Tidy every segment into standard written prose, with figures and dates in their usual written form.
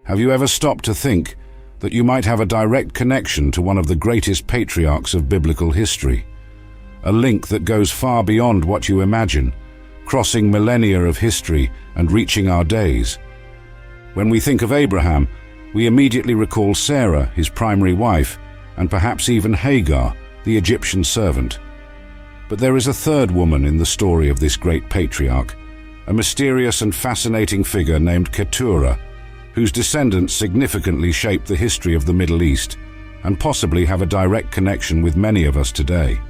Have you ever stopped to think that you might have a direct connection to one of the greatest patriarchs of biblical history? A link that goes far beyond what you imagine, crossing millennia of history and reaching our days. When we think of Abraham, we immediately recall Sarah, his primary wife, and perhaps even Hagar, the Egyptian servant. But there is a third woman in the story of this great patriarch, a mysterious and fascinating figure named Keturah, whose descendants significantly shaped the history of the Middle East and possibly have a direct connection with many of us today.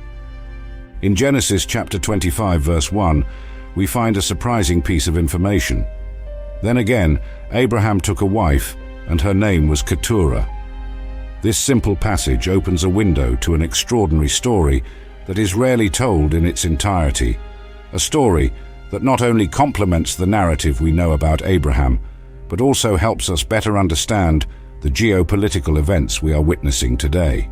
In Genesis chapter 25 verse 1, we find a surprising piece of information. Then again, Abraham took a wife, and her name was Katura. This simple passage opens a window to an extraordinary story that is rarely told in its entirety, a story that not only complements the narrative we know about Abraham, but also helps us better understand the geopolitical events we are witnessing today.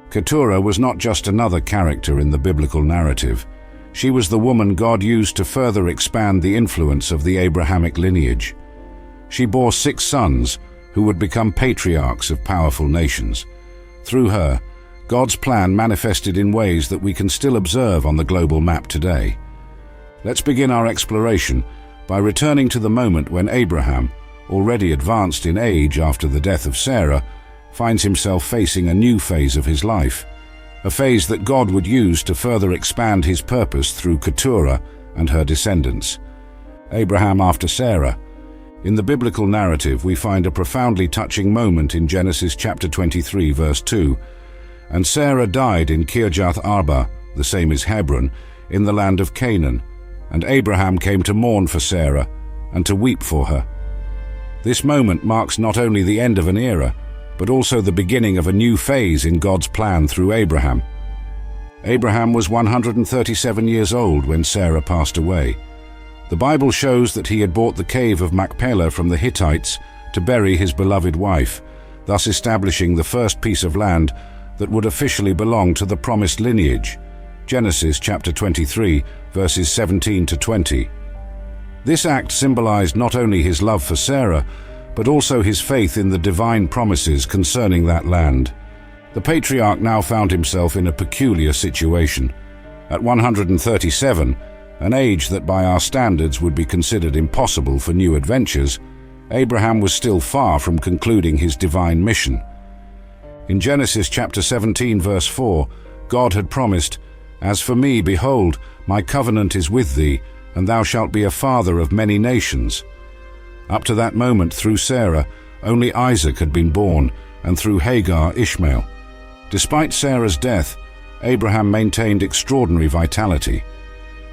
Katura was not just another character in the biblical narrative. She was the woman God used to further expand the influence of the Abrahamic lineage. She bore 6 sons who would become patriarchs of powerful nations. Through her, God's plan manifested in ways that we can still observe on the global map today. Let's begin our exploration by returning to the moment when Abraham, already advanced in age after the death of Sarah, finds himself facing a new phase of his life, a phase that God would use to further expand his purpose through Keturah and her descendants. Abraham after Sarah. In the biblical narrative, we find a profoundly touching moment in Genesis chapter 23, verse 2. And Sarah died in Kirjath Arba, the same as Hebron, in the land of Canaan. And Abraham came to mourn for Sarah and to weep for her. This moment marks not only the end of an era, but also the beginning of a new phase in God's plan through Abraham. Abraham was 137 years old when Sarah passed away. The Bible shows that he had bought the cave of Machpelah from the Hittites to bury his beloved wife, thus establishing the first piece of land that would officially belong to the promised lineage. Genesis chapter 23, verses 17 to 20. This act symbolized not only his love for Sarah, but also his faith in the divine promises concerning that land. The patriarch now found himself in a peculiar situation. At 137, an age that by our standards would be considered impossible for new adventures, Abraham was still far from concluding his divine mission. In Genesis chapter 17, verse 4, God had promised, "As for me, behold, my covenant is with thee, and thou shalt be a father of many nations." Up to that moment, through Sarah, only Isaac had been born, and through Hagar, Ishmael. Despite Sarah's death, Abraham maintained extraordinary vitality.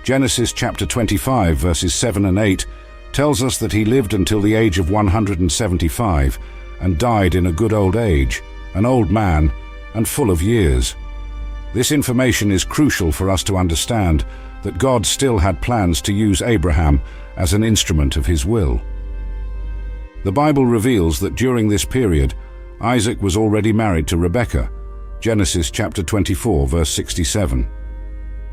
Genesis chapter 25, verses 7 and 8, tells us that he lived until the age of 175 and died in a good old age, an old man and full of years. This information is crucial for us to understand that God still had plans to use Abraham as an instrument of his will. The Bible reveals that during this period, Isaac was already married to Rebekah, Genesis chapter 24, verse 67.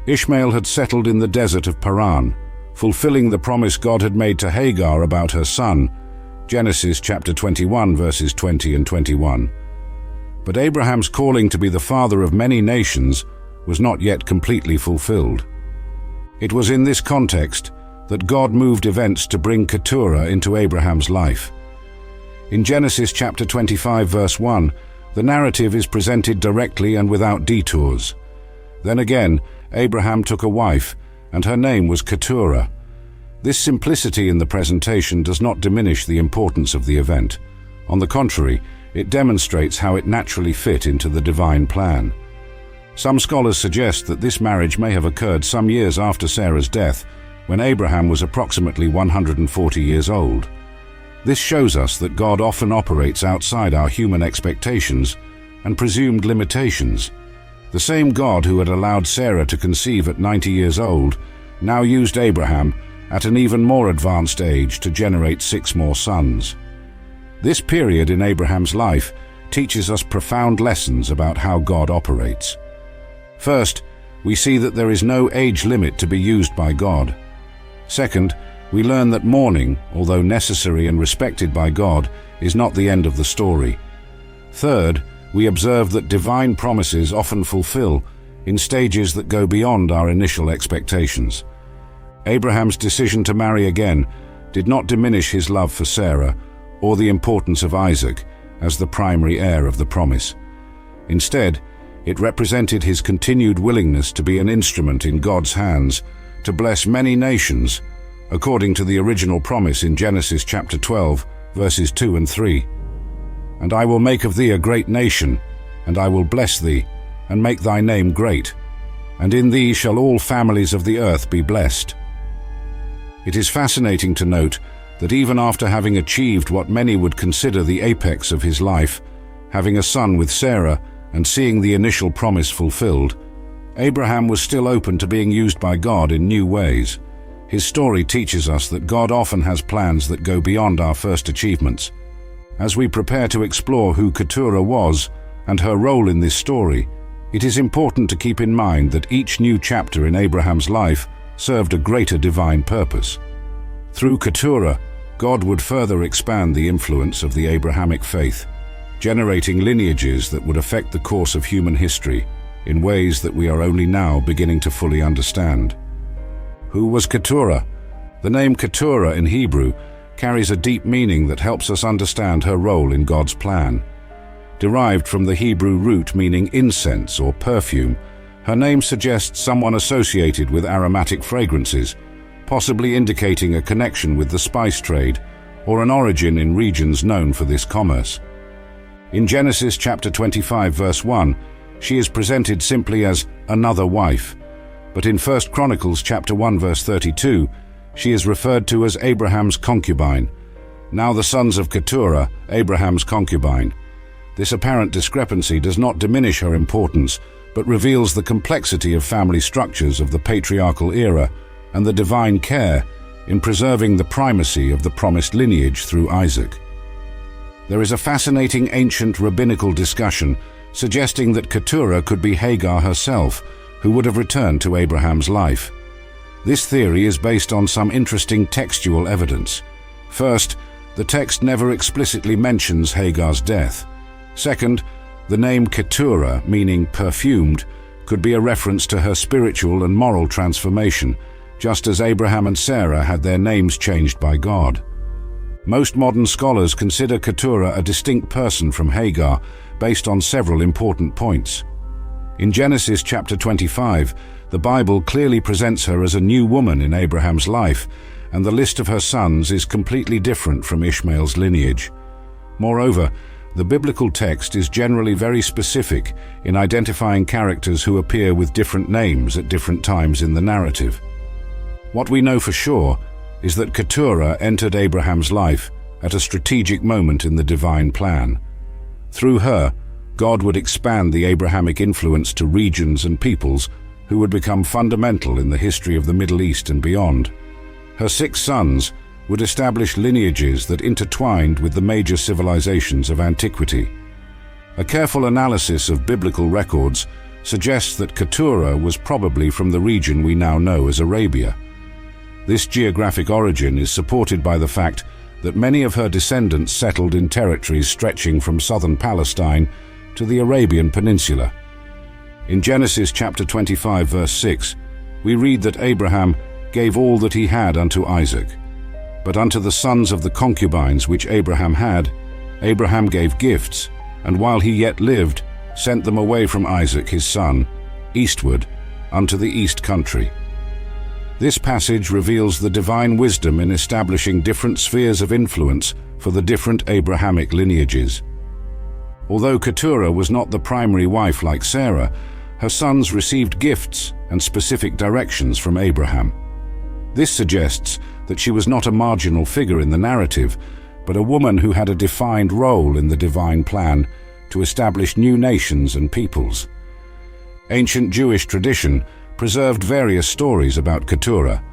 Ishmael had settled in the desert of Paran, fulfilling the promise God had made to Hagar about her son, Genesis chapter 21, verses 20 and 21. But Abraham's calling to be the father of many nations was not yet completely fulfilled. It was in this context that God moved events to bring Keturah into Abraham's life. In Genesis chapter 25, verse 1, the narrative is presented directly and without detours. Then again, Abraham took a wife, and her name was Katura. This simplicity in the presentation does not diminish the importance of the event. On the contrary, it demonstrates how it naturally fit into the divine plan. Some scholars suggest that this marriage may have occurred some years after Sarah's death, when Abraham was approximately 140 years old. This shows us that God often operates outside our human expectations and presumed limitations. The same God who had allowed Sarah to conceive at 90 years old now used Abraham at an even more advanced age to generate 6 more sons. This period in Abraham's life teaches us profound lessons about how God operates. First, we see that there is no age limit to be used by God. Second, we learn that mourning, although necessary and respected by God, is not the end of the story. Third, we observe that divine promises often fulfill in stages that go beyond our initial expectations. Abraham's decision to marry again did not diminish his love for Sarah or the importance of Isaac as the primary heir of the promise. Instead, it represented his continued willingness to be an instrument in God's hands to bless many nations, according to the original promise in Genesis chapter 12, verses 2 and 3. "And I will make of thee a great nation, and I will bless thee, and make thy name great, and in thee shall all families of the earth be blessed." It is fascinating to note that even after having achieved what many would consider the apex of his life, having a son with Sarah and seeing the initial promise fulfilled, Abraham was still open to being used by God in new ways. His story teaches us that God often has plans that go beyond our first achievements. As we prepare to explore who Keturah was and her role in this story, it is important to keep in mind that each new chapter in Abraham's life served a greater divine purpose. Through Keturah, God would further expand the influence of the Abrahamic faith, generating lineages that would affect the course of human history in ways that we are only now beginning to fully understand. Who was Keturah? The name Keturah in Hebrew carries a deep meaning that helps us understand her role in God's plan. Derived from the Hebrew root meaning incense or perfume, her name suggests someone associated with aromatic fragrances, possibly indicating a connection with the spice trade or an origin in regions known for this commerce. In Genesis chapter 25 verse 1, she is presented simply as another wife, but in 1 Chronicles chapter 1 verse 32, she is referred to as Abraham's concubine. Now the sons of Katura, Abraham's concubine. This apparent discrepancy does not diminish her importance, but reveals the complexity of family structures of the patriarchal era and the divine care in preserving the primacy of the promised lineage through Isaac. There is a fascinating ancient rabbinical discussion suggesting that Keturah could be Hagar herself, who would have returned to Abraham's life. This theory is based on some interesting textual evidence. First, the text never explicitly mentions Hagar's death. Second, the name Keturah, meaning perfumed, could be a reference to her spiritual and moral transformation, just as Abraham and Sarah had their names changed by God. Most modern scholars consider Keturah a distinct person from Hagar, based on several important points. In Genesis chapter 25, the Bible clearly presents her as a new woman in Abraham's life, and the list of her sons is completely different from Ishmael's lineage. Moreover, the biblical text is generally very specific in identifying characters who appear with different names at different times in the narrative. What we know for sure is that Keturah entered Abraham's life at a strategic moment in the divine plan. Through her, God would expand the Abrahamic influence to regions and peoples who would become fundamental in the history of the Middle East and beyond. Her 6 sons would establish lineages that intertwined with the major civilizations of antiquity. A careful analysis of biblical records suggests that Keturah was probably from the region we now know as Arabia. This geographic origin is supported by the fact that many of her descendants settled in territories stretching from southern Palestine to the Arabian Peninsula. In Genesis chapter 25 verse 6, we read that Abraham gave all that he had unto Isaac. But unto the sons of the concubines which Abraham had, Abraham gave gifts, and while he yet lived, sent them away from Isaac his son, eastward, unto the east country. This passage reveals the divine wisdom in establishing different spheres of influence for the different Abrahamic lineages. Although Keturah was not the primary wife like Sarah, her sons received gifts and specific directions from Abraham. This suggests that she was not a marginal figure in the narrative, but a woman who had a defined role in the divine plan to establish new nations and peoples. Ancient Jewish tradition preserved various stories about Keturah,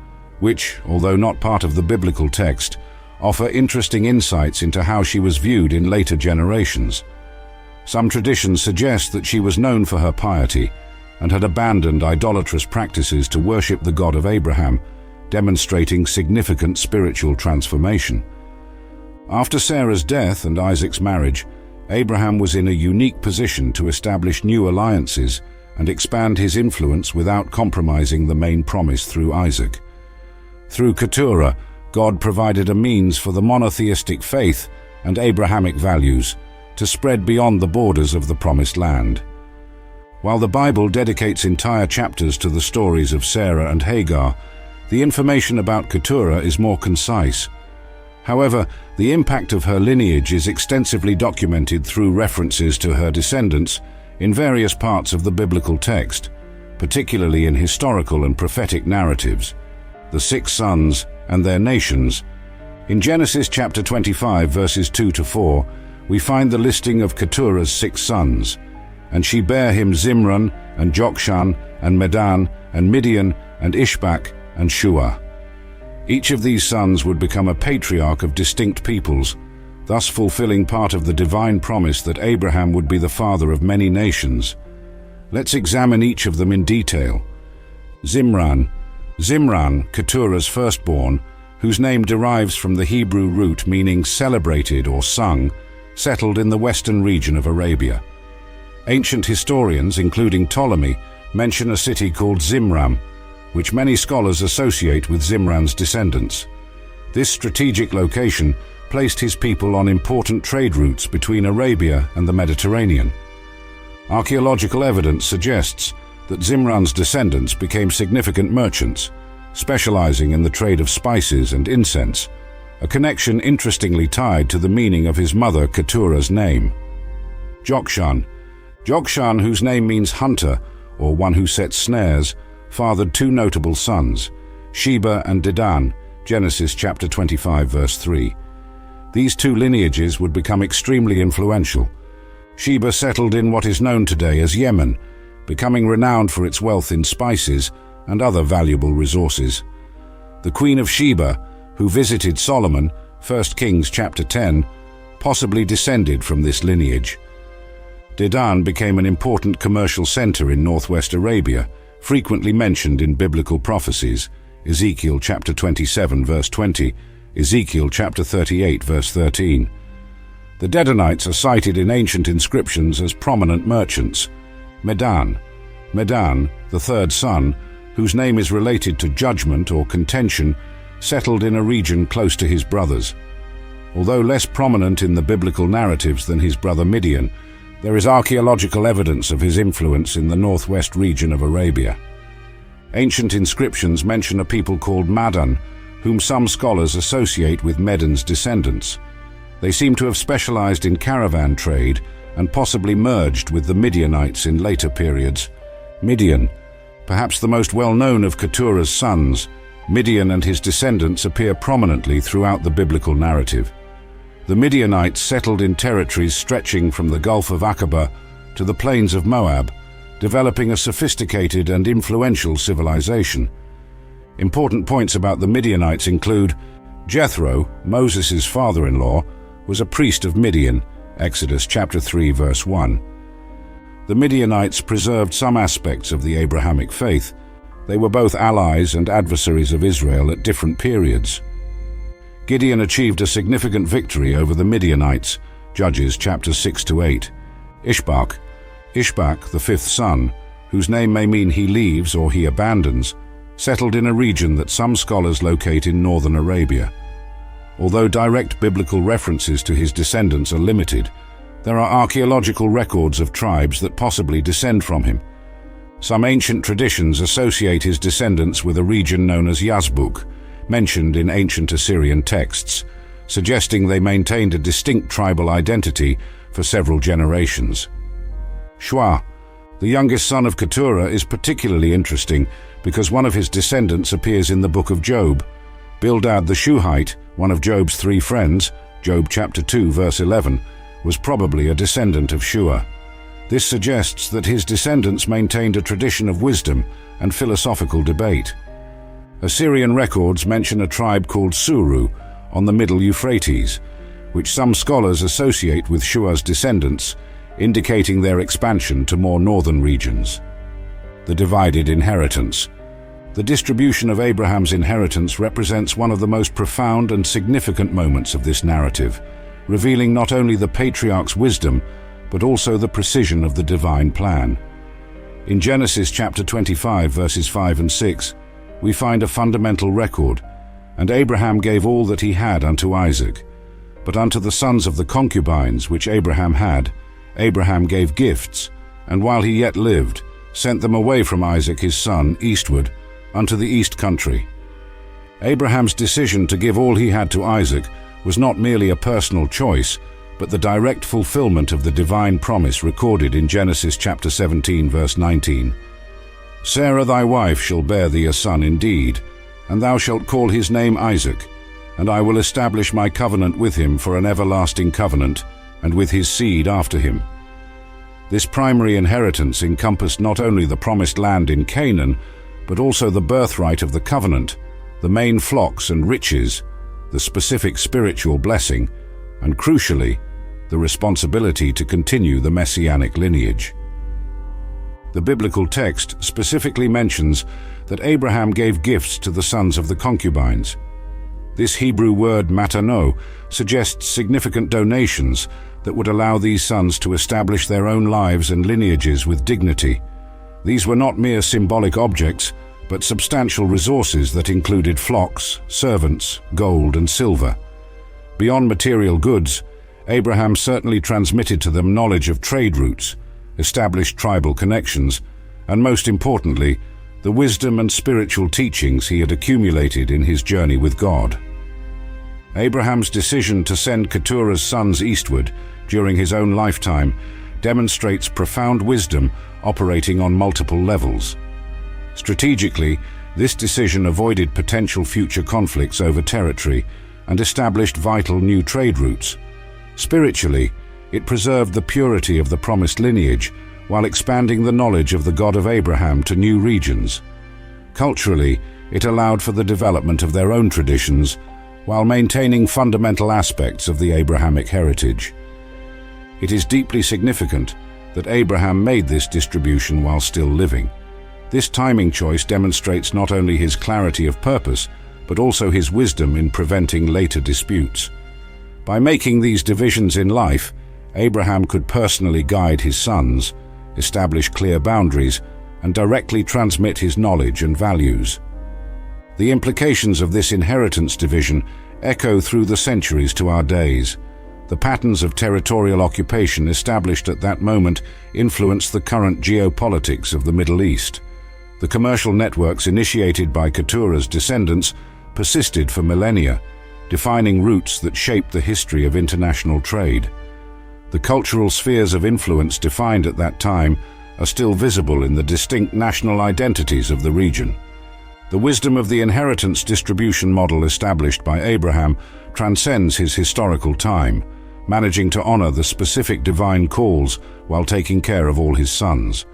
which, although not part of the biblical text, offer interesting insights into how she was viewed in later generations. Some traditions suggest that she was known for her piety and had abandoned idolatrous practices to worship the God of Abraham, demonstrating significant spiritual transformation. After Sarah's death and Isaac's marriage, Abraham was in a unique position to establish new alliances and expand his influence without compromising the main promise through Isaac. Through Keturah, God provided a means for the monotheistic faith and Abrahamic values to spread beyond the borders of the Promised Land. While the Bible dedicates entire chapters to the stories of Sarah and Hagar, the information about Keturah is more concise. However, the impact of her lineage is extensively documented through references to her descendants in various parts of the biblical text, particularly in historical and prophetic narratives. The 6 sons and their nations. In Genesis chapter 25, verses 2-4, we find the listing of Keturah's 6 sons. And she bare him Zimran, and Jokshan, and Medan, and Midian, and Ishbak and Shuah. Each of these sons would become a patriarch of distinct peoples, thus fulfilling part of the divine promise that Abraham would be the father of many nations. Let's examine each of them in detail. Zimran, Keturah's firstborn, whose name derives from the Hebrew root meaning celebrated or sung, settled in the western region of Arabia. Ancient historians, including Ptolemy, mention a city called Zimran, which many scholars associate with Zimran's descendants. This strategic location placed his people on important trade routes between Arabia and the Mediterranean. Archaeological evidence suggests that Zimran's descendants became significant merchants, specializing in the trade of spices and incense, a connection interestingly tied to the meaning of his mother Katurah's name. Jokshan, whose name means hunter or one who sets snares, fathered 2 notable sons, Sheba and Dedan, Genesis chapter 25, verse 3. These 2 lineages would become extremely influential. Sheba settled in what is known today as Yemen, becoming renowned for its wealth in spices and other valuable resources. The Queen of Sheba, who visited Solomon, 1 Kings chapter 10, possibly descended from this lineage. Dedan became an important commercial center in northwest Arabia, frequently mentioned in biblical prophecies, Ezekiel chapter 27 verse 20, Ezekiel chapter 38 verse 13. The Dedanites are cited in ancient inscriptions as prominent merchants. Medan, the 3rd son, whose name is related to judgment or contention, settled in a region close to his brothers. Although less prominent in the biblical narratives than his brother Midian, there is archaeological evidence of his influence in the northwest region of Arabia. Ancient inscriptions mention a people called Medan, whom some scholars associate with Medan's descendants. They seem to have specialized in caravan trade and possibly merged with the Midianites in later periods. Midian, perhaps the most well-known of Keturah's sons, Midian and his descendants appear prominently throughout the biblical narrative. The Midianites settled in territories stretching from the Gulf of Aqaba to the plains of Moab, developing a sophisticated and influential civilization. Important points about the Midianites include Jethro, Moses' father-in-law, was a priest of Midian, Exodus chapter 3 verse 1. The Midianites preserved some aspects of the Abrahamic faith. They were both allies and adversaries of Israel at different periods. Gideon achieved a significant victory over the Midianites, Judges chapters 6-8. Ishbak, the 5th son, whose name may mean he leaves or he abandons, settled in a region that some scholars locate in northern Arabia. Although direct biblical references to his descendants are limited, there are archaeological records of tribes that possibly descend from him. Some ancient traditions associate his descendants with a region known as Yazbuk, mentioned in ancient Assyrian texts, suggesting they maintained a distinct tribal identity for several generations. Shuah, the youngest son of Katura, is particularly interesting because one of his descendants appears in the book of Job. Bildad the Shuhite, one of Job's 3 friends, Job chapter 2 verse 11, was probably a descendant of Shuah. This suggests that his descendants maintained a tradition of wisdom and philosophical debate. Assyrian records mention a tribe called Suru on the Middle Euphrates, which some scholars associate with Shuah's descendants, indicating their expansion to more northern regions. The divided inheritance. The distribution of Abraham's inheritance represents one of the most profound and significant moments of this narrative, revealing not only the patriarch's wisdom, but also the precision of the divine plan. In Genesis chapter 25, verses 5 and 6, we find a fundamental record, "And Abraham gave all that he had unto Isaac. But unto the sons of the concubines which Abraham had, Abraham gave gifts, and while he yet lived, sent them away from Isaac his son eastward, unto the east country." Abraham's decision to give all he had to Isaac was not merely a personal choice, but the direct fulfillment of the divine promise recorded in Genesis chapter 17, verse 19. "Sarah thy wife shall bear thee a son indeed, and thou shalt call his name Isaac, and I will establish my covenant with him for an everlasting covenant, and with his seed after him." This primary inheritance encompassed not only the promised land in Canaan, but also the birthright of the covenant, the main flocks and riches, the specific spiritual blessing, and crucially, the responsibility to continue the messianic lineage. The biblical text specifically mentions that Abraham gave gifts to the sons of the concubines. This Hebrew word matano suggests significant donations that would allow these sons to establish their own lives and lineages with dignity. These were not mere symbolic objects, but substantial resources that included flocks, servants, gold, and silver. Beyond material goods, Abraham certainly transmitted to them knowledge of trade routes, established tribal connections, and most importantly, the wisdom and spiritual teachings he had accumulated in his journey with God. Abraham's decision to send Keturah's sons eastward during his own lifetime demonstrates profound wisdom operating on multiple levels. Strategically, this decision avoided potential future conflicts over territory and established vital new trade routes. Spiritually, it preserved the purity of the promised lineage while expanding the knowledge of the God of Abraham to new regions. Culturally, it allowed for the development of their own traditions while maintaining fundamental aspects of the Abrahamic heritage. It is deeply significant that Abraham made this distribution while still living. This timing choice demonstrates not only his clarity of purpose, but also his wisdom in preventing later disputes. By making these divisions in life, Abraham could personally guide his sons, establish clear boundaries, and directly transmit his knowledge and values. The implications of this inheritance division echo through the centuries to our days. The patterns of territorial occupation established at that moment influence the current geopolitics of the Middle East. The commercial networks initiated by Keturah's descendants persisted for millennia, defining routes that shaped the history of international trade. The cultural spheres of influence defined at that time are still visible in the distinct national identities of the region. The wisdom of the inheritance distribution model established by Abraham transcends his historical time, managing to honor the specific divine calls while taking care of all his sons.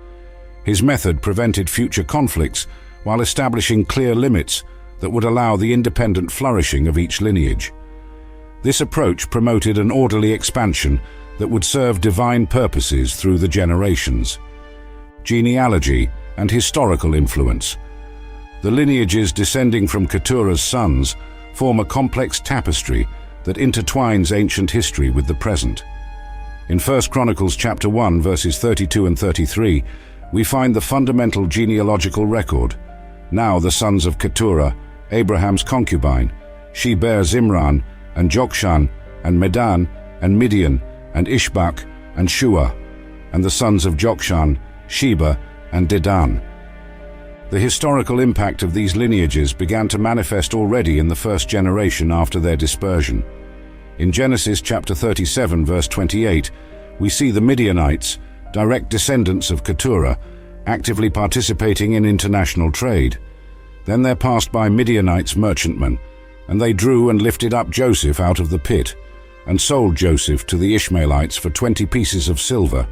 His method prevented future conflicts while establishing clear limits that would allow the independent flourishing of each lineage. This approach promoted an orderly expansion that would serve divine purposes through the generations. Genealogy and historical influence. The lineages descending from Keturah's sons form a complex tapestry that intertwines ancient history with the present. In 1 Chronicles chapter 1, verses 32 and 33, we find the fundamental genealogical record. Now the sons of Katura, Abraham's concubine, she bare Zimran and Jokshan and Medan and Midian and Ishbak and Shuah, and the sons of Jokshan, Sheba and Dedan. The historical impact of these lineages began to manifest already in the first generation after their dispersion. In Genesis chapter 37, verse 28, we see the Midianites, direct descendants of Katura, actively participating in international trade. Then there passed by Midianites merchantmen, and they drew and lifted up Joseph out of the pit, and sold Joseph to the Ishmaelites for 20 pieces of silver,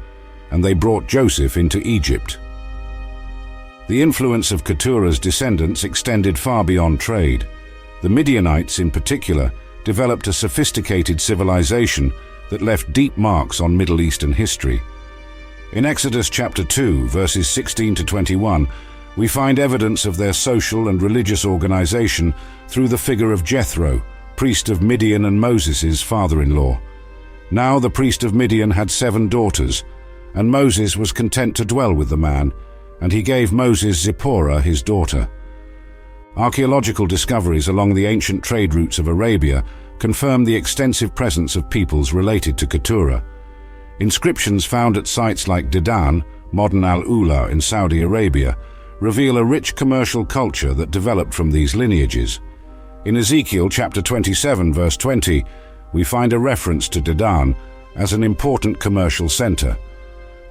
and they brought Joseph into Egypt. The influence of Keturah's descendants extended far beyond trade. The Midianites, in particular, developed a sophisticated civilization that left deep marks on Middle Eastern history. In Exodus chapter 2, verses 16 to 21, We find evidence of their social and religious organization through the figure of Jethro, priest of Midian and Moses' father-in-law. Now the priest of Midian had 7 daughters, and Moses was content to dwell with the man, and he gave Moses Zipporah his daughter. Archaeological discoveries along the ancient trade routes of Arabia confirm the extensive presence of peoples related to Keturah. Inscriptions found at sites like Dedan, modern Al-Ula in Saudi Arabia, reveal a rich commercial culture that developed from these lineages. In Ezekiel chapter 27, verse 20, we find a reference to Dedan as an important commercial center.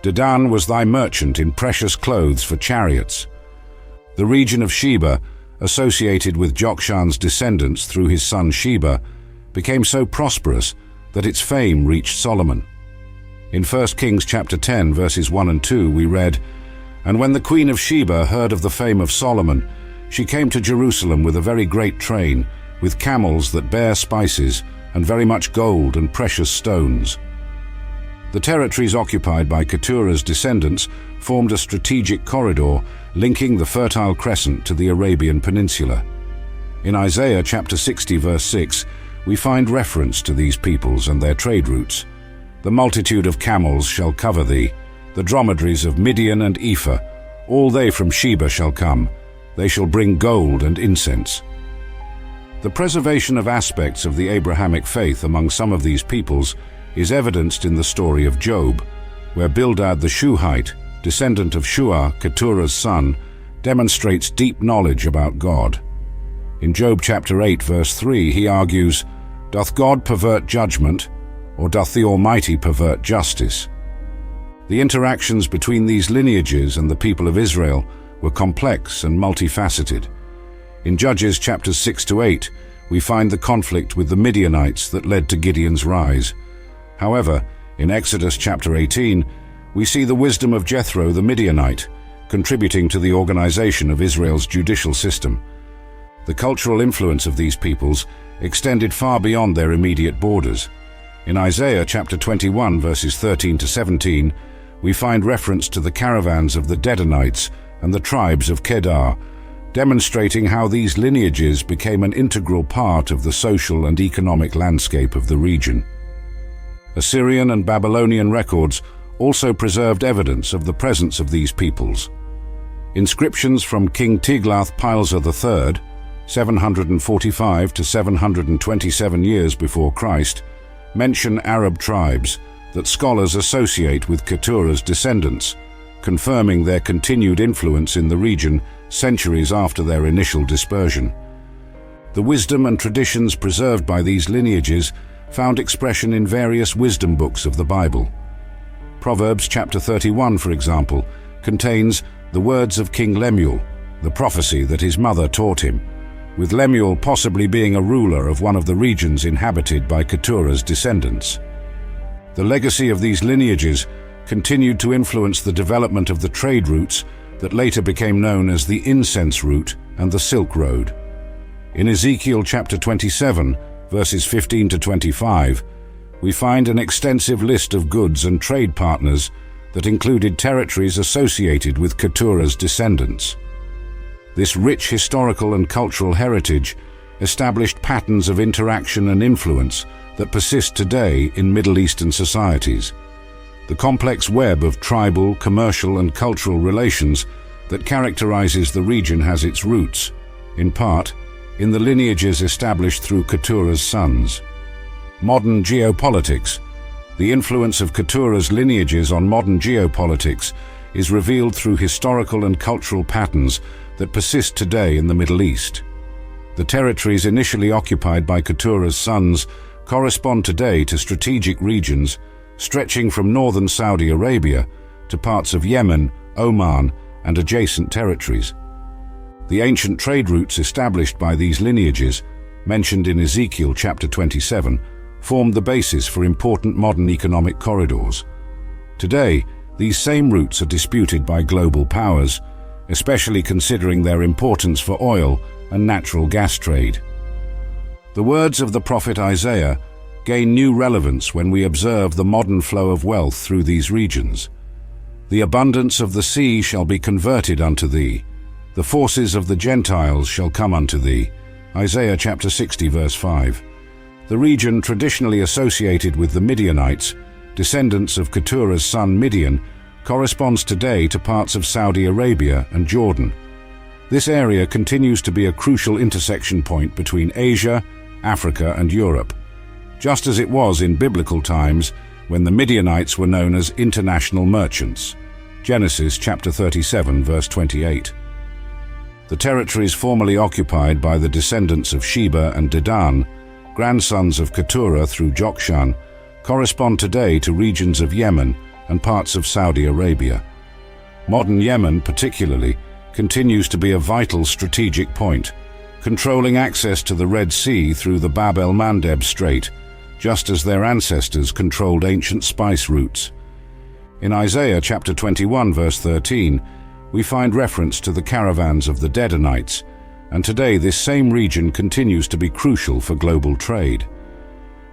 Dedan was thy merchant in precious clothes for chariots. The region of Sheba, associated with Jokshan's descendants through his son Sheba, became so prosperous that its fame reached Solomon. In 1 Kings chapter 10, verses 1 and 2, we read, "And when the queen of Sheba heard of the fame of Solomon, she came to Jerusalem with a very great train, with camels that bear spices, and very much gold and precious stones." The territories occupied by Keturah's descendants formed a strategic corridor linking the Fertile Crescent to the Arabian Peninsula. In Isaiah chapter 60, verse 6, we find reference to these peoples and their trade routes. "The multitude of camels shall cover thee, the dromedaries of Midian and Ephah, all they from Sheba shall come, they shall bring gold and incense." The preservation of aspects of the Abrahamic faith among some of these peoples is evidenced in the story of Job, where Bildad the Shuhite, descendant of Shuah, Keturah's son, demonstrates deep knowledge about God. In Job chapter 8, verse 3, he argues, "Doth God pervert judgment, or doth the Almighty pervert justice?" The interactions between these lineages and the people of Israel were complex and multifaceted. In Judges chapters 6 to 8, we find the conflict with the Midianites that led to Gideon's rise. However, in Exodus chapter 18, we see the wisdom of Jethro the Midianite, contributing to the organization of Israel's judicial system. The cultural influence of these peoples extended far beyond their immediate borders. In Isaiah chapter 21, verses 13 to 17, we find reference to the caravans of the Dedanites and the tribes of Kedar, demonstrating how these lineages became an integral part of the social and economic landscape of the region. Assyrian and Babylonian records also preserved evidence of the presence of these peoples. Inscriptions from King Tiglath-Pileser III, 745 to 727 years before Christ, mention Arab tribes that scholars associate with Keturah's descendants, confirming their continued influence in the region centuries after their initial dispersion. The wisdom and traditions preserved by these lineages found expression in various wisdom books of the Bible. Proverbs chapter 31, for example, contains the words of King Lemuel, the prophecy that his mother taught him, with Lemuel possibly being a ruler of one of the regions inhabited by Keturah's descendants. The legacy of these lineages continued to influence the development of the trade routes that later became known as the Incense Route and the Silk Road. In Ezekiel chapter 27, verses 15 to 25, we find an extensive list of goods and trade partners that included territories associated with Keturah's descendants. This rich historical and cultural heritage established patterns of interaction and influence that persist today in Middle Eastern societies. The complex web of tribal, commercial, and cultural relations that characterizes the region has its roots, in part, in the lineages established through Keturah's sons. Modern geopolitics. The influence of Keturah's lineages on modern geopolitics is revealed through historical and cultural patterns that persist today in the Middle East. The territories initially occupied by Keturah's sons correspond today to strategic regions stretching from northern Saudi Arabia to parts of Yemen, Oman, and adjacent territories. The ancient trade routes established by these lineages, mentioned in Ezekiel chapter 27, formed the basis for important modern economic corridors. Today, these same routes are disputed by global powers, especially considering their importance for oil and natural gas trade. The words of the prophet Isaiah gain new relevance when we observe the modern flow of wealth through these regions. "The abundance of the sea shall be converted unto thee, The forces of the Gentiles shall come unto thee. Isaiah chapter 60 verse 5. The region traditionally associated with the Midianites, descendants of Keturah's son Midian, corresponds today to parts of Saudi Arabia and Jordan. This area continues to be a crucial intersection point between Asia, Africa, and Europe, just as it was in biblical times when the Midianites were known as international merchants. Genesis chapter 37 verse 28. The territories formerly occupied by the descendants of Sheba and Dedan, grandsons of Katura through Jokshan, correspond today to regions of Yemen and parts of Saudi Arabia. Modern Yemen, particularly, continues to be a vital strategic point, controlling access to the Red Sea through the Bab el-Mandeb Strait, just as their ancestors controlled ancient spice routes. In Isaiah chapter 21 verse 13, we find reference to the caravans of the Dedanites, and today this same region continues to be crucial for global trade.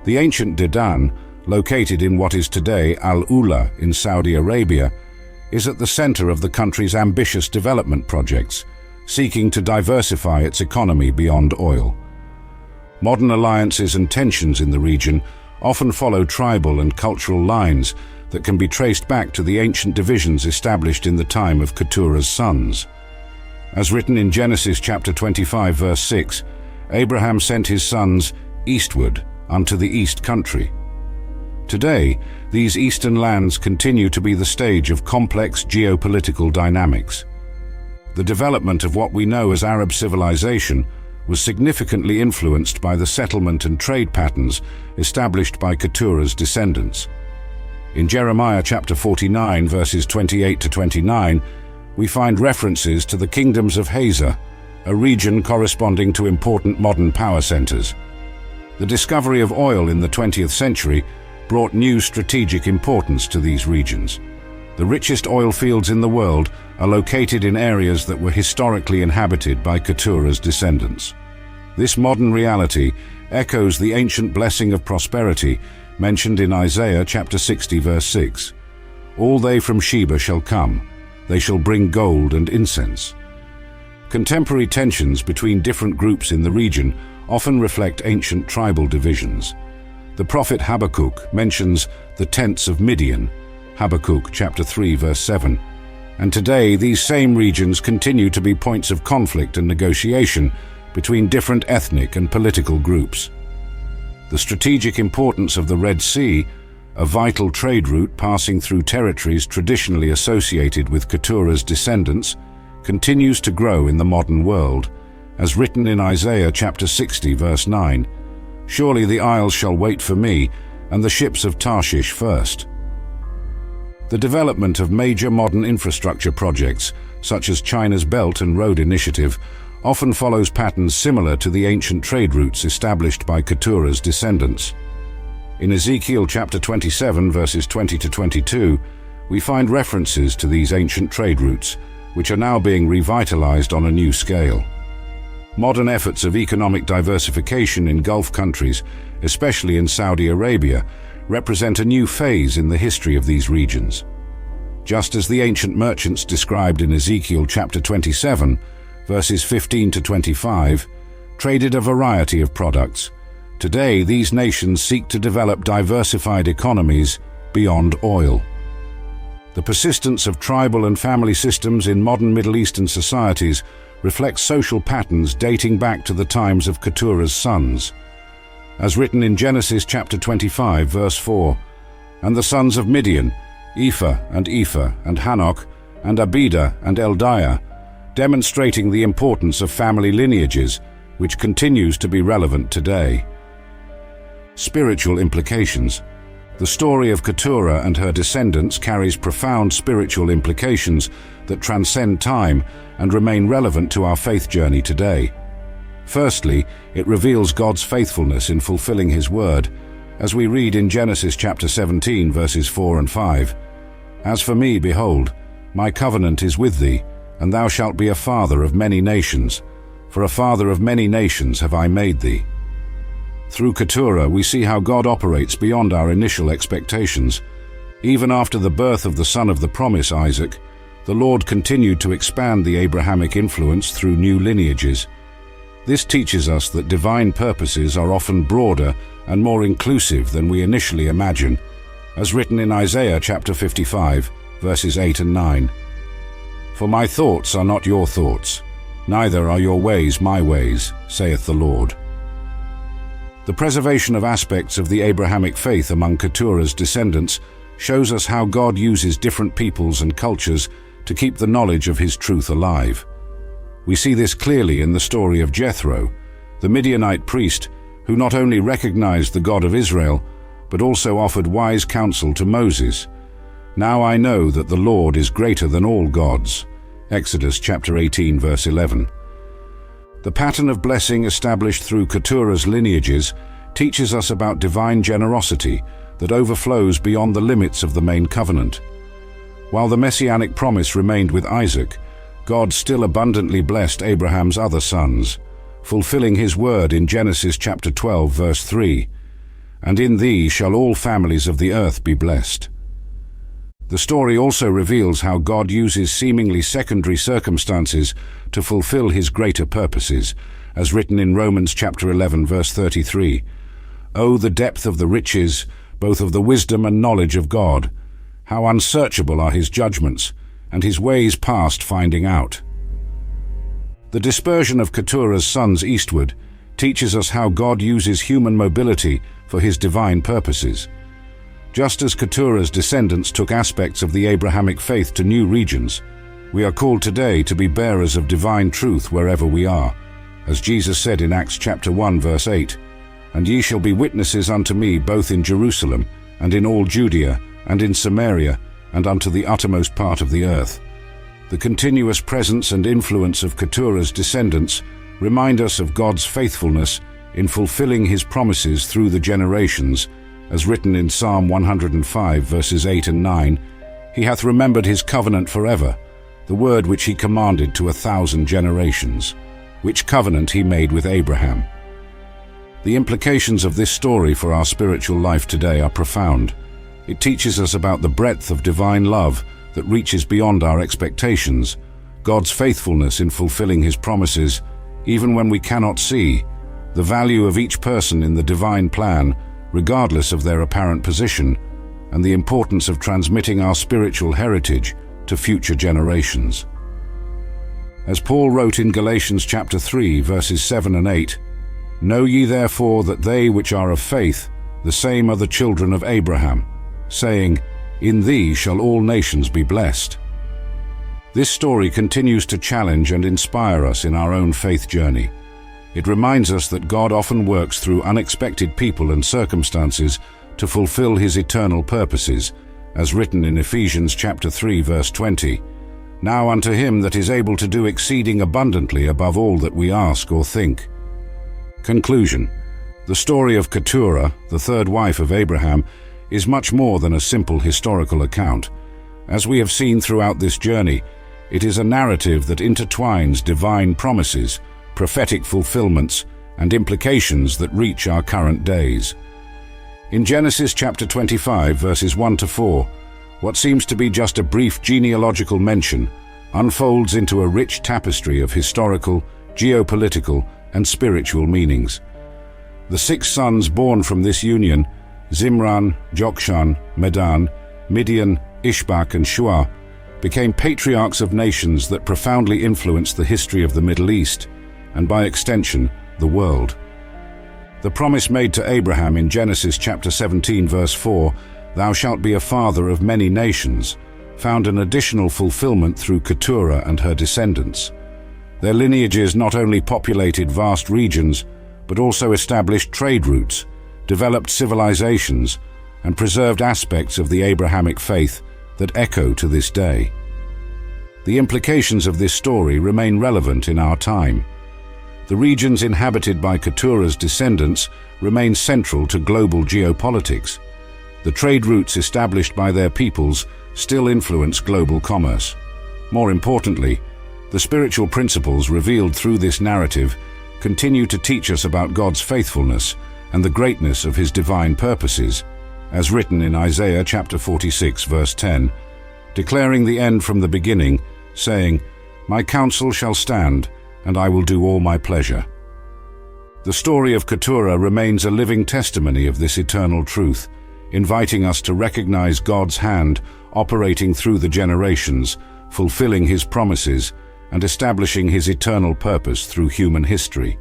The ancient Dedan, located in what is today Al-Ula in Saudi Arabia, is at the center of the country's ambitious development projects, seeking to diversify its economy beyond oil. Modern alliances and tensions in the region often follow tribal and cultural lines that can be traced back to the ancient divisions established in the time of Keturah's sons. As written in Genesis chapter 25 verse 6, Abraham sent his sons eastward unto the east country. Today, these eastern lands continue to be the stage of complex geopolitical dynamics. The development of what we know as Arab civilization was significantly influenced by the settlement and trade patterns established by Keturah's descendants. In Jeremiah chapter 49 verses 28 to 29, we find references to the kingdoms of Hazor, a region corresponding to important modern power centers. The discovery of oil in the 20th century brought new strategic importance to these regions. The richest oil fields in the world are located in areas that were historically inhabited by Keturah's descendants. This modern reality echoes the ancient blessing of prosperity mentioned in Isaiah chapter 60 verse 6. All they from Sheba shall come, they shall bring gold and incense. Contemporary tensions between different groups in the region often reflect ancient tribal divisions. The prophet Habakkuk mentions the tents of Midian, Habakkuk chapter 3 verse 7, and today these same regions continue to be points of conflict and negotiation between different ethnic and political groups. The strategic importance of the Red Sea, a vital trade route passing through territories traditionally associated with Keturah's descendants, continues to grow in the modern world, as written in Isaiah chapter 60 verse 9, "Surely the isles shall wait for me, and the ships of Tarshish first." The development of major modern infrastructure projects, such as China's Belt and Road Initiative, often follows patterns similar to the ancient trade routes established by Keturah's descendants. In Ezekiel chapter 27 verses 20 to 22, we find references to these ancient trade routes, which are now being revitalized on a new scale. Modern efforts of economic diversification in Gulf countries, especially in Saudi Arabia, represent a new phase in the history of these regions. Just as the ancient merchants described in Ezekiel chapter 27, verses 15 to 25, traded a variety of products, today these nations seek to develop diversified economies beyond oil. The persistence of tribal and family systems in modern Middle Eastern societies reflects social patterns dating back to the times of Keturah's sons. As written in Genesis chapter 25 verse 4, "And the sons of Midian, Ephah and Hanok, and Abidah and Eldiah," demonstrating the importance of family lineages, which continues to be relevant today. Spiritual implications. The story of Katura and her descendants carries profound spiritual implications that transcend time and remain relevant to our faith journey today. Firstly, it reveals God's faithfulness in fulfilling His word, as we read in Genesis chapter 17 verses 4 and 5. "As for me, behold, my covenant is with thee, and thou shalt be a father of many nations. For a father of many nations have I made thee." Through Katura, we see how God operates beyond our initial expectations. Even after the birth of the son of the promise, Isaac, the Lord continued to expand the Abrahamic influence through new lineages. This teaches us that divine purposes are often broader and more inclusive than we initially imagine, as written in Isaiah chapter 55, verses 8 and 9. "For my thoughts are not your thoughts, neither are your ways my ways, saith the Lord." The preservation of aspects of the Abrahamic faith among Keturah's descendants shows us how God uses different peoples and cultures to keep the knowledge of his truth alive. We see this clearly in the story of Jethro, the Midianite priest who not only recognized the God of Israel, but also offered wise counsel to Moses. "Now I know that the Lord is greater than all gods." Exodus chapter 18, verse 11. The pattern of blessing established through Keturah's lineages teaches us about divine generosity that overflows beyond the limits of the main covenant. While the messianic promise remained with Isaac, God still abundantly blessed Abraham's other sons, fulfilling his word in Genesis chapter 12, verse 3, "And in thee shall all families of the earth be blessed." The story also reveals how God uses seemingly secondary circumstances to fulfill his greater purposes, as written in Romans chapter 11, verse 33. "Oh, the depth of the riches, both of the wisdom and knowledge of God! How unsearchable are his judgments, and his ways past finding out." The dispersion of Keturah's sons eastward teaches us how God uses human mobility for his divine purposes. Just as Keturah's descendants took aspects of the Abrahamic faith to new regions, we are called today to be bearers of divine truth wherever we are, as Jesus said in Acts chapter 1, verse 8, "And ye shall be witnesses unto me both in Jerusalem, and in all Judea, and in Samaria, and unto the uttermost part of the earth." The continuous presence and influence of Keturah's descendants remind us of God's faithfulness in fulfilling his promises through the generations, as written in Psalm 105, verses 8 and 9, "He hath remembered his covenant forever, the word which he commanded to 1,000 generations, which covenant he made with Abraham." The implications of this story for our spiritual life today are profound. It teaches us about the breadth of divine love that reaches beyond our expectations, God's faithfulness in fulfilling his promises, even when we cannot see, the value of each person in the divine plan, regardless of their apparent position, and the importance of transmitting our spiritual heritage to future generations. As Paul wrote in Galatians chapter 3, verses 7 and 8, "Know ye therefore that they which are of faith, the same are the children of Abraham, saying, In thee shall all nations be blessed." This story continues to challenge and inspire us in our own faith journey. It reminds us that God often works through unexpected people and circumstances to fulfill his eternal purposes, as written in Ephesians chapter 3, verse 20. "Now unto him that is able to do exceeding abundantly above all that we ask or think." Conclusion. The story of Katura, the third wife of Abraham, is much more than a simple historical account. As we have seen throughout this journey, it is a narrative that intertwines divine promises, prophetic fulfillments, and implications that reach our current days. In Genesis chapter 25, verses 1 to 4, what seems to be just a brief genealogical mention unfolds into a rich tapestry of historical, geopolitical, and spiritual meanings. The 6 sons born from this union, Zimran, Jokshan, Medan, Midian, Ishbak, and Shuah, became patriarchs of nations that profoundly influenced the history of the Middle East, and by extension, the world. The promise made to Abraham in Genesis chapter 17, verse 4, "Thou shalt be a father of many nations," found an additional fulfillment through Katura and her descendants. Their lineages not only populated vast regions, but also established trade routes, developed civilizations, and preserved aspects of the Abrahamic faith that echo to this day. The implications of this story remain relevant in our time. The regions inhabited by Keturah's descendants remain central to global geopolitics. The trade routes established by their peoples still influence global commerce. More importantly, the spiritual principles revealed through this narrative continue to teach us about God's faithfulness and the greatness of his divine purposes, as written in Isaiah chapter 46, verse 10, declaring the end from the beginning, saying, "My counsel shall stand, and I will do all my pleasure." The story of Katura remains a living testimony of this eternal truth, inviting us to recognize God's hand operating through the generations, fulfilling His promises, and establishing His eternal purpose through human history.